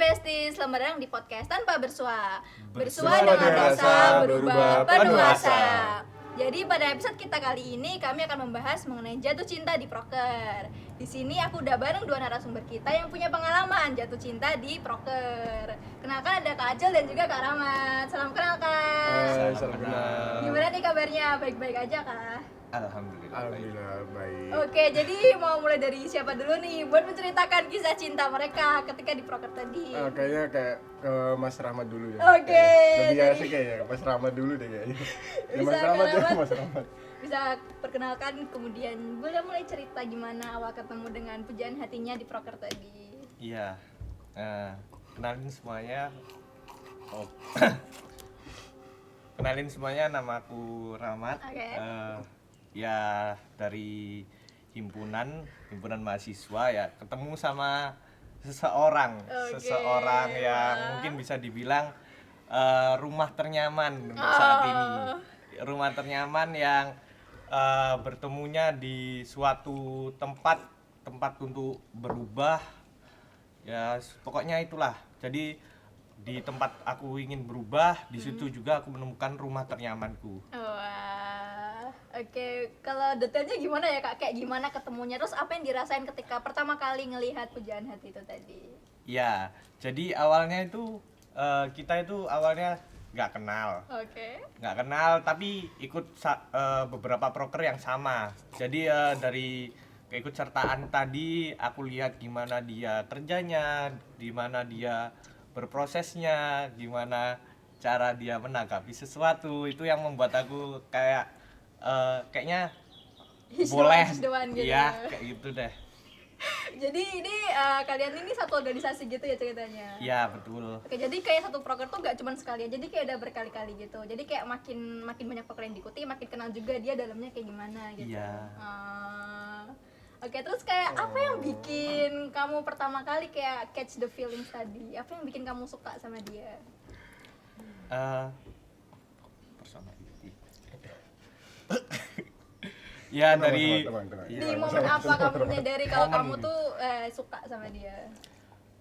Besties, selamat datang di podcast Tanpa Bersua. Bersua dengan rasa, berubah penuh asa. Jadi pada episode kita kali ini kami akan membahas mengenai jatuh cinta di proker. Di sini aku udah bareng dua narasumber kita yang punya pengalaman jatuh cinta di proker. Kenalkan ada Kak Acel dan juga Kak Rahmat. Salam kenal Kak. Salam kenal. Gimana nih kabarnya? Baik-baik aja Kak? Alhamdulillah baik. Oke, jadi mau mulai dari siapa dulu nih buat menceritakan kisah cinta mereka ketika di proker tadi? Kayaknya kayak ke Mas Rahmat dulu ya. Oke, Lebih jadi- asik kayaknya Mas Rahmat dulu deh kayaknya. Ya, Bisa, Mas Rahmat ya, Kak Mas Rahmat. Bisa perkenalkan kemudian boleh mulai cerita gimana awal ketemu dengan pujaan hatinya di proker tadi. Iya, kenalin semuanya. Oh. Kenalin semuanya, nama aku Rahmat. Oke. Ya dari himpunan mahasiswa ya, ketemu sama seseorang Oke. yang mungkin bisa dibilang rumah ternyaman untuk saat ini. Rumah ternyaman yang bertemunya di suatu tempat untuk berubah. Ya pokoknya itulah. Jadi di tempat aku ingin berubah, di situ juga aku menemukan rumah ternyamanku. Wah, oke. Kalau detailnya gimana ya Kak? Kayak gimana ketemunya? Terus apa yang dirasain ketika pertama kali ngelihat pujaan hati itu tadi? Ya, jadi awalnya itu kita itu awalnya nggak kenal, tapi ikut beberapa proker yang sama. Jadi dari keikutsertaan tadi aku lihat gimana dia kerjanya, gimana dia berprosesnya, gimana cara dia menanggapi sesuatu, itu yang membuat aku kayak kayaknya He's boleh, the one gitu. iya kayak gitu deh. Jadi ini kalian ini satu organisasi gitu ya ceritanya? Iya betul. Oke, jadi kayak satu proker tuh gak cuma sekali, jadi kayak udah berkali-kali gitu. Jadi kayak makin banyak proker yang diikuti, makin kenal juga dia dalamnya kayak gimana gitu. Iya. Oke, terus kayak apa yang bikin kamu pertama kali kayak catch the feelings tadi? Apa yang bikin kamu suka sama dia? Personality. Ya Tenang, dari tenang, tenang. iya, Di momen apa kamu menyadari kalau Momen. kamu tuh suka sama dia?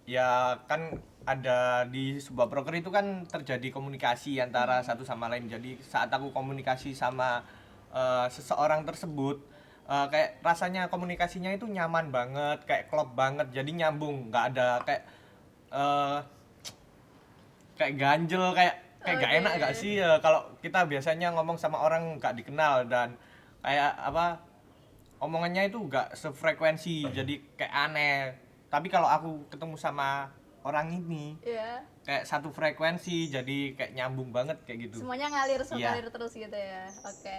ya kan ada di sebuah broker itu kan terjadi komunikasi antara satu sama lain. Jadi saat aku komunikasi sama seseorang tersebut, kayak rasanya komunikasinya itu nyaman banget, kayak klop banget, jadi nyambung, nggak ada kayak ganjel, kayak gak Oke. enak gak sih kalau kita biasanya ngomong sama orang gak dikenal dan kayak apa, omongannya itu gak sefrekuensi, jadi kayak aneh. Tapi kalau aku ketemu sama orang ini Iya. kayak satu frekuensi, jadi kayak nyambung banget kayak gitu. Semuanya ngalir Iya. terus gitu ya. Oke.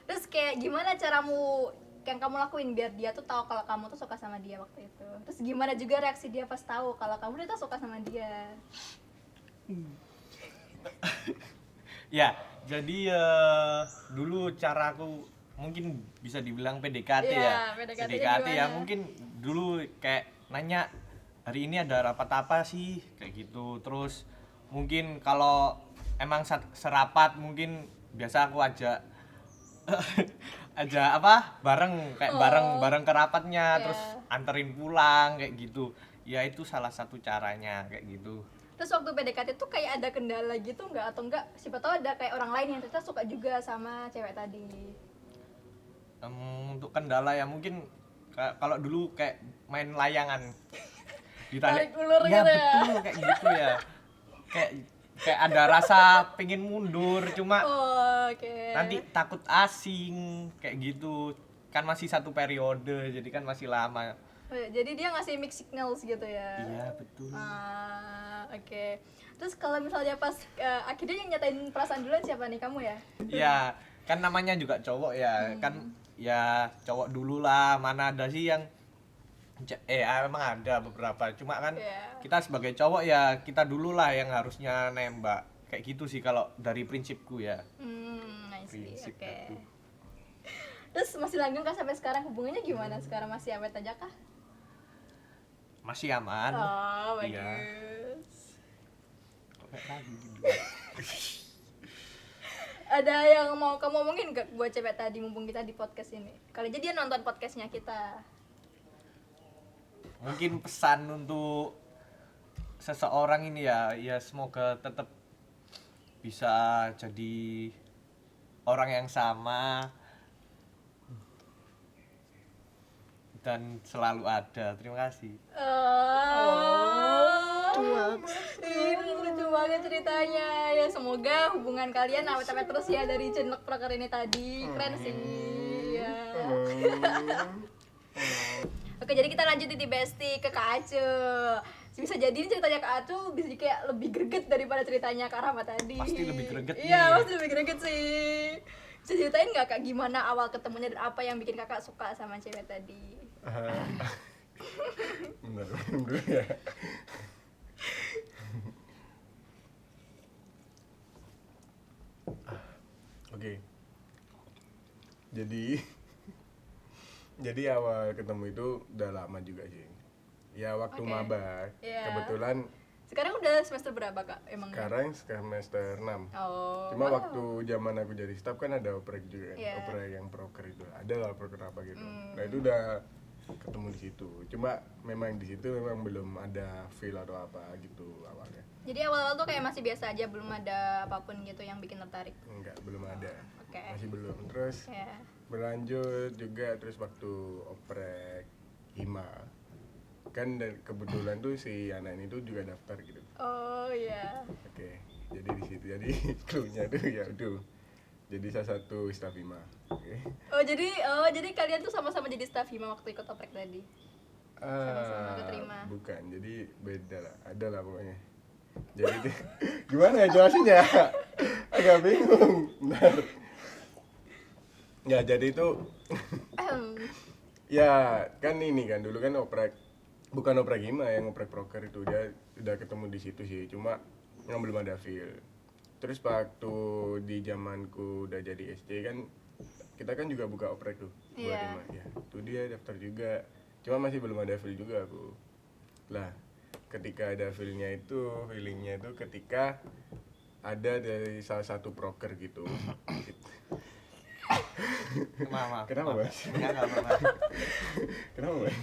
Terus kayak gimana caramu yang kamu lakuin biar dia tuh tahu kalau kamu tuh suka sama dia waktu itu? Terus gimana juga reaksi dia pas tahu kalau kamu tuh suka sama dia? Ya, jadi dulu cara aku mungkin bisa dibilang PDKT Iya, ya. PDKT-nya ya, gimana? mungkin dulu kayak nanya hari ini ada rapat apa sih kayak gitu. Terus mungkin kalau emang serapat mungkin biasa aku ajak aja apa bareng kayak bareng ke rapatnya, Iya. terus anterin pulang kayak gitu. Ya itu salah satu caranya kayak gitu. Terus waktu PDKT tuh kayak ada kendala gitu nggak? Atau enggak siapa tahu ada kayak orang lain yang ternyata suka juga sama cewek tadi. Untuk kendala ya mungkin kalau dulu kayak main layangan Tarik ulur ya gitu ya? betul kayak gitu ya, kayak ada rasa pengen mundur, cuma Oh, oke. nanti takut asing kayak gitu kan, masih satu periode jadi kan masih lama. Oh, ya, jadi dia ngasih mix signals gitu ya? Iya betul. Oke. Terus kalau misalnya pas akhirnya yang nyatain perasaan duluan siapa nih, kamu ya? Ya kan namanya juga cowok ya, kan ya cowok dulu lah, mana ada sih yang emang ada beberapa, cuma kan Iya. kita sebagai cowok ya kita dulu lah yang harusnya nembak kayak gitu sih kalau dari prinsipku ya. I see. Prinsip Oke. aku. Terus masih langgeng kah sampai sekarang, hubungannya gimana sekarang, masih awet aja kah? Masih aman. Oh, Iya. bagus. Kok kayak ragu gitu? Ada yang mau kamu omongin gak buat cewek tadi mumpung kita di podcast ini? Kali aja dia nonton podcastnya kita. Mungkin pesan untuk seseorang ini ya semoga tetap bisa jadi orang yang sama dan selalu ada. Terima kasih. Ini lucu banget ceritanya. Ya semoga hubungan kalian awet-awet terus ya dari Cinlok Proker ini tadi. Keren sih. Ya. Oke, jadi kita lanjut di Besti ke Kak Ace. Bisa jadi ini ceritanya Kak Ace bisa jadi kayak lebih greget daripada ceritanya Kak Rahma tadi. Pasti lebih greget nih. Iya, pasti lebih greget sih. Bisa ceritain nggak Kak gimana awal ketemunya dan apa yang bikin Kakak suka sama cewek tadi? Bener dulu ya. Oke. Jadi awal ketemu itu udah lama juga sih. Ya waktu Oke. maba. Iya. Kebetulan Sekarang udah semester berapa Kak emang? sekarang semester 6. Oh. Cuma wow. waktu zaman aku jadi staff kan ada oprek juga kan. Iya. Oprek yang proker itu. Ada lah proker apa gitu. Nah, itu udah ketemu di situ. Cuma memang di situ memang belum ada feel atau apa gitu awalnya. Jadi awal-awal tuh kayak masih biasa aja, belum ada apapun gitu yang bikin tertarik. Enggak, belum ada. Oke. Masih belum. Terus Ya. berlanjut juga terus waktu oprek hima kan dan kebetulan tuh si anak ini tuh juga daftar gitu. Oh iya. Oke, jadi di situ jadi clue-nya tuh ya udah jadi salah satu staf hima. Oke. Oh jadi kalian tuh sama-sama jadi staff hima waktu ikut oprek tadi. Sama-sama keterima. Bukan, jadi beda lah, ada lah pokoknya. Jadi tuh, gimana ya jelasinnya? Agak bingung. Bentar. Ya jadi itu ya kan ini kan dulu kan oprek bukan oprek hima yang oprek proker itu dia udah ketemu di situ sih cuma yang belum ada feel. Terus waktu di zamanku udah jadi SD kan kita kan juga buka oprek tuh buat Iya. hima ya. Tuh dia daftar juga. Cuma masih belum ada feel juga aku. Lah, ketika ada feelingnya itu ketika ada dari salah satu proker gitu. Maaf. Kenapa, Mas? Enggak apa-apa. Kenapa, Mas?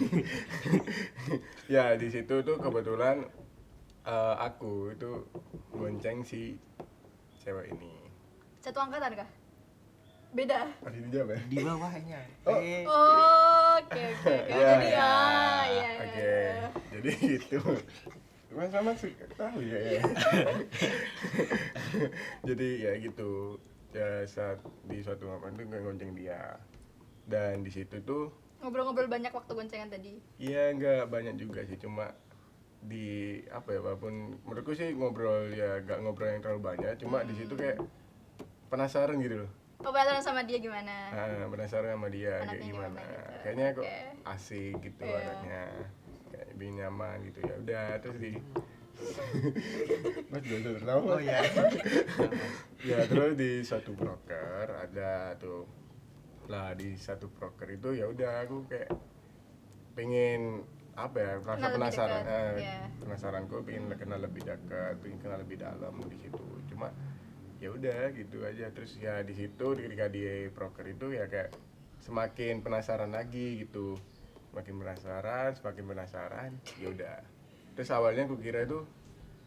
Ya, di situ tuh kebetulan aku itu gonceng si cewek ini. Satu angkatan kah? Beda. Masih dijawab ya? Di bawahnya. Oh. Oh, oke. Iya, Jadi iya. iya. Oke, jadi gitu. Mas sama suka tahu ya. Jadi ya gitu. Ya saat di suatu momen tuh gonceng dia. Dan di situ tuh Ngobrol-ngobrol banyak waktu goncengan tadi. iya nggak banyak juga sih cuma di apa ya walaupun menurutku sih ngobrol ya nggak ngobrol yang terlalu banyak cuma di situ kayak penasaran gitu loh. Oh, penasaran sama dia gimana? Penasaran sama dia Anaknya kayak gimana gitu. kayaknya kok Oke. asik gitu Iya. anaknya kayak lebih nyaman gitu ya udah terus di Mas udah tahu Oh ya. ya terus di satu broker ada tuh lah di satu broker itu ya udah aku kayak pengen apa ya rasa Kenal lebih penasaran dekat, iya. penasaranku pengen kenal lebih dekat pengen kenal lebih dalam di situ cuma ya udah gitu aja terus ya di situ ketika di broker itu ya kayak semakin penasaran lagi gitu semakin penasaran ya udah terus awalnya aku kira itu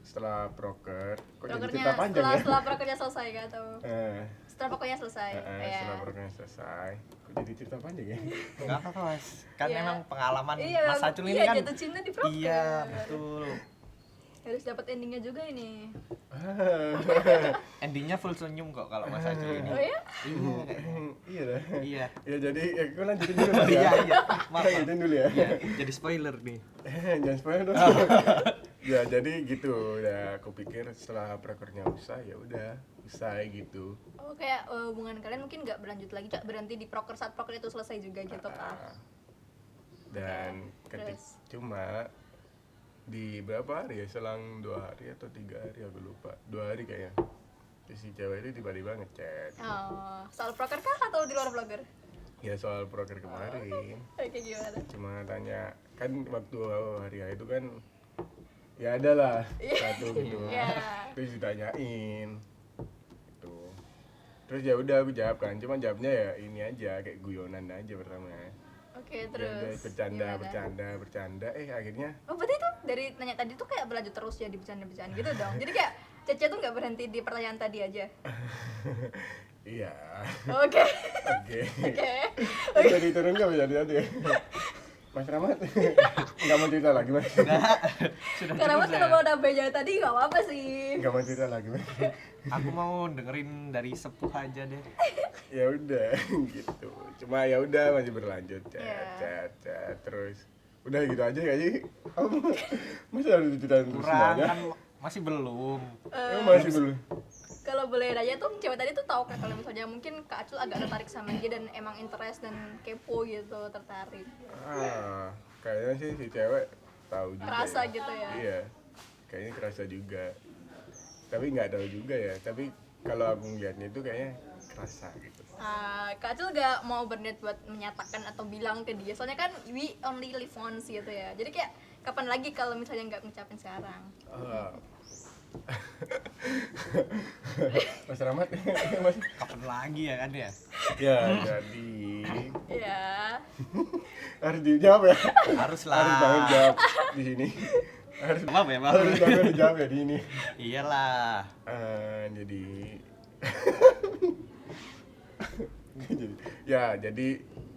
setelah broker kok jadi cerita panjang ya setelah prokernya selesai kah atau setelah pokoknya selesai? Iya. setelah brokernya selesai kok jadi cerita panjang ya Enggak apa-apa, Mas. Kan Iya. memang pengalaman Iya, Mas Acul ini iya, kan. jatuh cinta di proker. Iya, betul. Harus dapat endingnya juga ini. Endingnya full senyum kok kalau Mas Acul ini. Oh ya? iya dah Iya. ya jadi ya aku lanjutin dulu Mas, ya Iya, iya. Maaf. lanjutin dulu ya Iya, jadi spoiler nih. jangan spoiler dong ya jadi gitu ya aku pikir setelah prokernya usai ya udah usai gitu Oh, kayak hubungan kalian mungkin nggak berlanjut lagi, nggak berhenti di proker saat proker itu selesai juga gitu kah? dan Oke, terus? cuma di berapa hari ya selang 2 hari atau 3 hari aku lupa 2 hari kayaknya terus si cewek itu tiba-tiba ngechat Oh, soal proker kah atau di luar proker? ya soal proker kemarin Oke, gimana? cuma tanya kan waktu hari H itu kan ya ada lah satu gitu Iya. terus ditanyain gitu terus ya udah aku jawab kan cuma jawabnya ya ini aja kayak guyonan aja pertama Oke, Ya udah, terus bercanda gimana? bercanda akhirnya Oh, berarti itu dari nanya tadi tuh kayak berlanjut terus ya, bercanda gitu dong. Jadi kayak Cece tuh nggak berhenti di pertanyaan tadi aja. iya. Oke. Oke. Oke. Udah diturun nggak bercanda ya? Mas Rahmat nggak mau cerita lagi Mas? Sudah Karena cukup kalau saya. udah belajar tadi nggak apa-apa sih. Nggak mau cerita lagi Mas? Aku mau dengerin dari sepuh aja deh. Ya udah gitu, cuma ya udah masih berlanjut Iya. chat terus udah gitu aja gak sih? Masa harus diceritain terus Kurang semuanya? kan masih belum. Emang masih belum? Kalau boleh nanya tuh cewek tadi tuh tahu kan kalau misalnya mungkin Kak Acul agak tertarik sama dia dan emang interest dan kepo gitu, tertarik. Kayaknya sih si cewek tahu juga Rasa ya. gitu ya. Iya, kayaknya kerasa juga, tapi nggak tahu juga ya, tapi kalau aku ngeliatnya itu kayaknya kerasa gitu. Kak Acul gak mau berniat buat menyatakan atau bilang ke dia, soalnya kan we only live once gitu ya. Jadi kayak kapan lagi kalau misalnya nggak ngucapin sekarang? Mas Rahmat Mas, Kapan lagi ya kan ya? ya jadi Ya. harus dijawab ya, Haruslah. harus banget jawab di sini, harus Maaf ya, maaf. harus banget dijawab ya di ini. Iyalah. Jadi jadi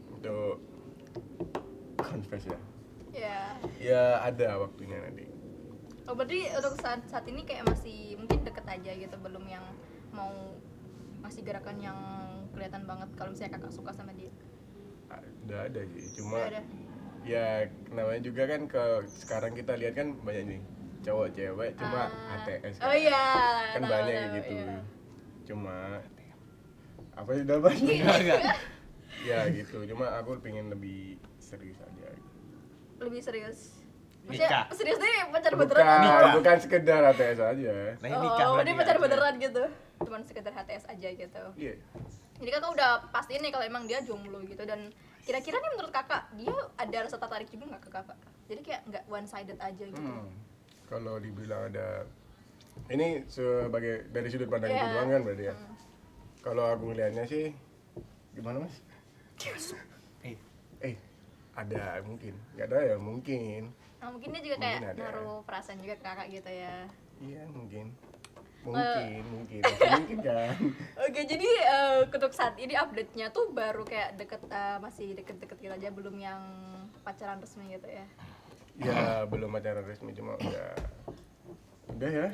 untuk confess ya, Ya. ya ada waktunya nanti. Oh, berarti untuk saat ini kayak masih mungkin deket aja gitu, belum yang mau masih gerakan yang kelihatan banget kalau misalnya kakak suka sama dia. Udah ada sih, cuma Udah ada. ya namanya juga kan sekarang kita lihat kan banyak nih cowok cewek cuma HTS Oh iya. kan tahu, banyak tahu, kayak gitu. iya. Cuma apa sih udah banyak Enggak. ya gitu, cuma aku pengen lebih serius aja. Lebih serius. Nikah. Maksudnya serius nih pacar beneran Bukan, atau? bukan sekedar HTS aja. Nah, ini nikah Oh, berarti dia pacar kan? beneran gitu. Cuman sekedar HTS aja gitu. Iya. Jadi kakak udah pastiin nih kalau emang dia jomblo gitu, dan kira-kira nih menurut kakak dia ada rasa tertarik juga nggak ke kakak? Jadi kayak nggak one sided aja gitu. Kalau dibilang ada, ini sebagai dari sudut pandang Iya. itu doang kan berarti ya. Kalau aku ngelihatnya sih gimana Mas? Ada mungkin, nggak ada ya mungkin. Nah, mungkin dia juga kayak Mungkin ada. naruh perasaan juga ke kakak gitu ya. Iya mungkin. Masih mungkin kan. Oke, jadi untuk saat ini update-nya tuh baru kayak masih deket-deket gitu aja, belum yang pacaran resmi gitu ya. Ya belum pacaran resmi, cuma udah ya.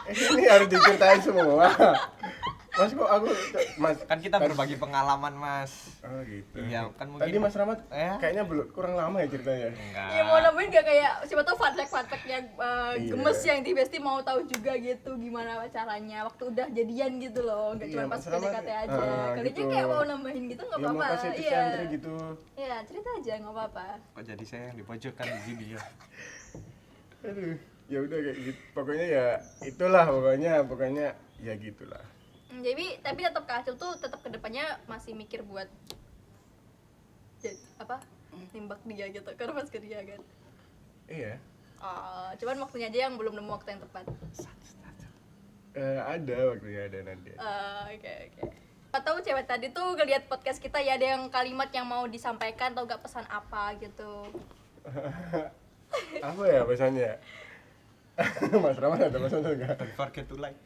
Ini harus diceritain semua. Mas kok aku Mas Kan kita berbagi pengalaman, Mas. oh gitu. Iya, kan mungkin Tadi Mas Rahmat Ya. kayaknya belum kurang lama ya ceritanya. Enggak. Iya, mau nambahin gak kayak siapa tuh fun fact yang Iya. gemes yang di Besti mau tahu juga gitu gimana caranya waktu udah jadian gitu loh, nggak Iya, cuma pas Mas Rahmat, PDKT aja. Kali gitu. kayak mau nambahin gitu nggak Ya mau apa-apa. kasih tips Iya. and trik gitu. Iya, cerita aja nggak apa-apa. Kok jadi saya yang dipojokkan di sini ya? Aduh, ya udah kayak gitu. Pokoknya ya itulah pokoknya ya gitulah. Jadi tapi tetap Kak Acil tuh tetap kedepannya masih mikir buat nimbak dia gitu, karena pas ke dia kan. Iya. Cuman waktunya aja yang belum nemu waktu yang tepat. Ada waktunya ada nanti. Oke. Atau cewek tadi tuh ngeliat podcast kita ya, ada yang kalimat yang mau disampaikan atau gak pesan apa gitu. Apa ya pesannya? Mas Rahmat ada pesan enggak? Don't forget to like.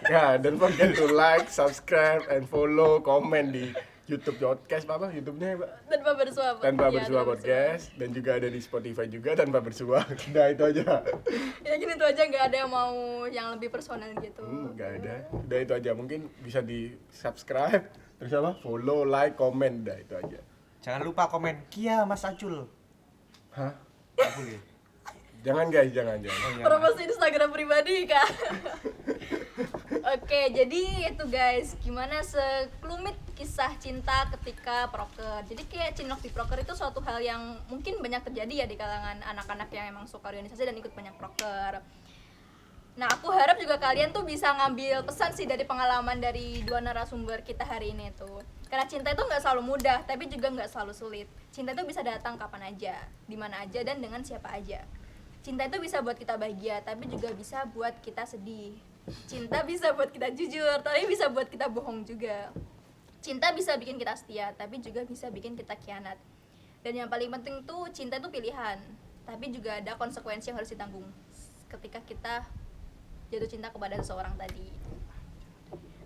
Ya, don't forget to like, subscribe, and follow, komen di YouTube podcast apa YouTube-nya Pak? Tanpa bersua. Tanpa Iya, Bersua podcast, dan juga ada di Spotify juga Tanpa Bersua. Udah itu aja. Ya gini itu aja, nggak ada yang mau yang lebih personal gitu. Nggak ada. Udah itu aja. Mungkin bisa di subscribe, terus apa? Follow, like, komen, udah itu aja. Jangan lupa komen Kia Mas Acul. Hah? Nggak boleh. Jangan guys, jangan. Oh, iya. Promosi Instagram pribadi Kak. Oke, jadi itu guys, gimana sekelumit kisah cinta ketika proker. Jadi kayak cinlok di proker itu suatu hal yang mungkin banyak terjadi ya di kalangan anak-anak yang emang suka organisasi dan ikut banyak proker. Nah, aku harap juga kalian tuh bisa ngambil pesan sih dari pengalaman dari dua narasumber kita hari ini tuh. Karena cinta itu nggak selalu mudah, tapi juga nggak selalu sulit. Cinta itu bisa datang kapan aja, di mana aja, dan dengan siapa aja. Cinta itu bisa buat kita bahagia, tapi juga bisa buat kita sedih. Cinta bisa buat kita jujur, tapi bisa buat kita bohong juga. Cinta bisa bikin kita setia, tapi juga bisa bikin kita khianat. Dan yang paling penting tuh cinta itu pilihan, tapi juga ada konsekuensi yang harus ditanggung ketika kita jatuh cinta kepada seseorang tadi.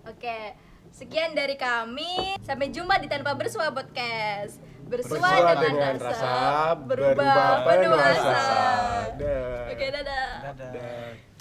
Oke, sekian dari kami. Sampai jumpa di Tanpa Bersua Podcast. Bersua dengan rasa, berubah penuh asa. Dah. Oke, dadah. Dadah.